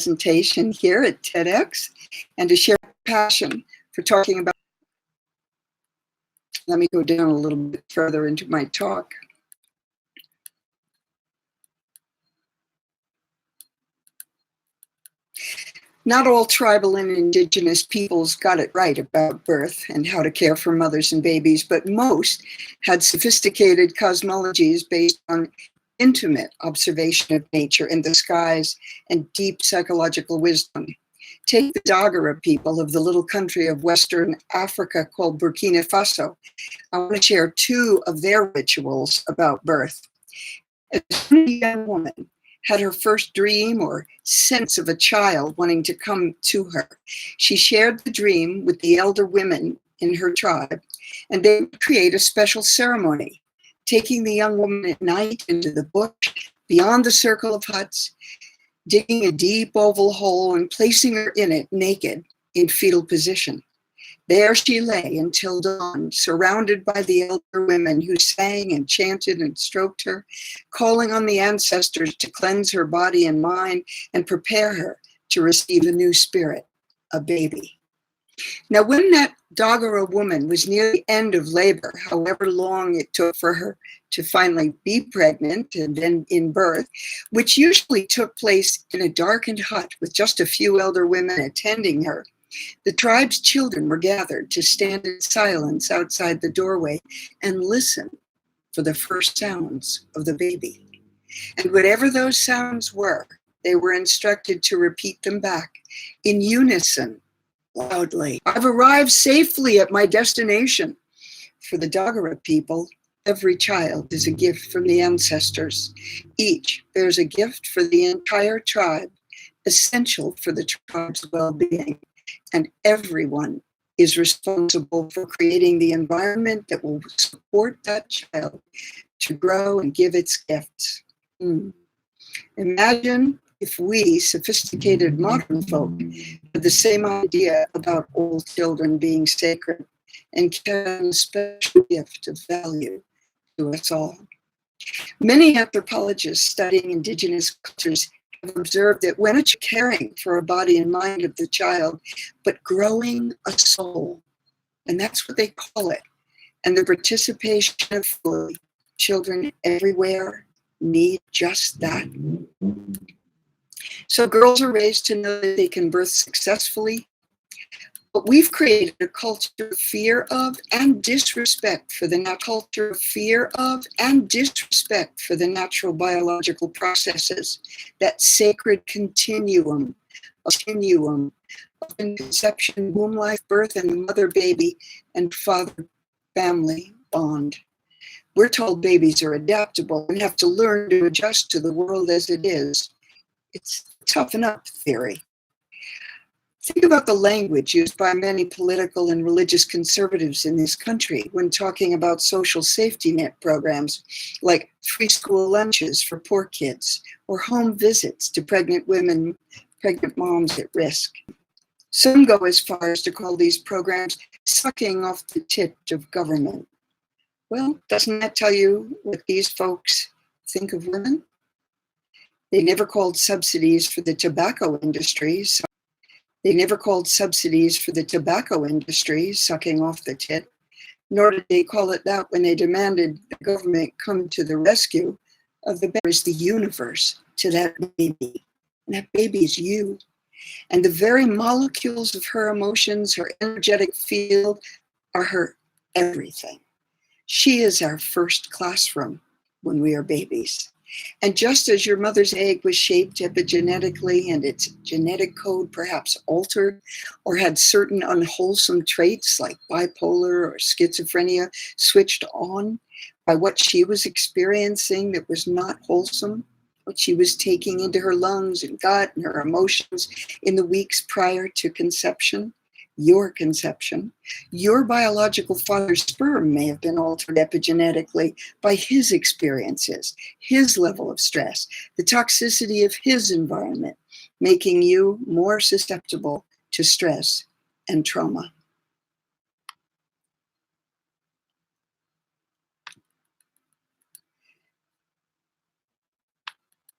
presentation here at TEDx and to share passion for talking about. Let me go down a little bit further into my talk. Not all tribal and indigenous peoples got it right about birth and how to care for mothers and babies, but most had sophisticated cosmologies based on intimate observation of nature and the skies and deep psychological wisdom. Take the Dagara people of the little country of Western Africa called Burkina Faso. I want to share two of their rituals about birth. As a young woman had her first dream or sense of a child wanting to come to her, she shared the dream with the elder women in her tribe, and they would create a special ceremony, taking the young woman at night into the bush beyond the circle of huts, digging a deep oval hole and placing her in it naked in fetal position. There she lay until dawn, surrounded by the elder women who sang and chanted and stroked her, calling on the ancestors to cleanse her body and mind and prepare her to receive a new spirit, a baby. Now, when that Dagara woman was near the end of labor, however long it took for her to finally be pregnant and then in birth, which usually took place in a darkened hut with just a few elder women attending her, the tribe's children were gathered to stand in silence outside the doorway and listen for the first sounds of the baby. And whatever those sounds were, they were instructed to repeat them back in unison, loudly. I've arrived safely at my destination. For the Dagara people, every child is a gift from the ancestors. Each bears a gift for the entire tribe, essential for the tribe's well-being. And everyone is responsible for creating the environment that will support that child to grow and give its gifts. Imagine if we, sophisticated modern folk, had the same idea about all children being sacred and carrying a special gift of value to us all. Many anthropologists studying indigenous cultures have observed that when it's caring for a body and mind of the child, but growing a soul, and that's what they call it, and the participation of fully, children everywhere need just that. So girls are raised to know that they can birth successfully, but we've created a culture of fear of and disrespect for the natural biological processes, that sacred continuum of conception, womb life, birth, and the mother-baby and father-family bond. We're told babies are adaptable and have to learn to adjust to the world as it is. It's toughen up theory. Think about the language used by many political and religious conservatives in this country when talking about social safety net programs like free school lunches for poor kids or home visits to pregnant women, pregnant moms at risk. Some go as far as to call these programs sucking off the tit of government. Well, doesn't that tell you what these folks think of women? They never called subsidies for the tobacco industry sucking off the tit, nor did they call it that when they demanded the government come to the rescue of the universe to that baby. And that baby is you. And the very molecules of her emotions, her energetic field, are her everything. She is our first classroom when we are babies. And just as your mother's egg was shaped epigenetically and its genetic code perhaps altered or had certain unwholesome traits like bipolar or schizophrenia switched on by what she was experiencing that was not wholesome, what she was taking into her lungs and gut and her emotions in the weeks prior to conception, your biological father's sperm may have been altered epigenetically by his experiences, his level of stress, the toxicity of his environment, making you more susceptible to stress and trauma.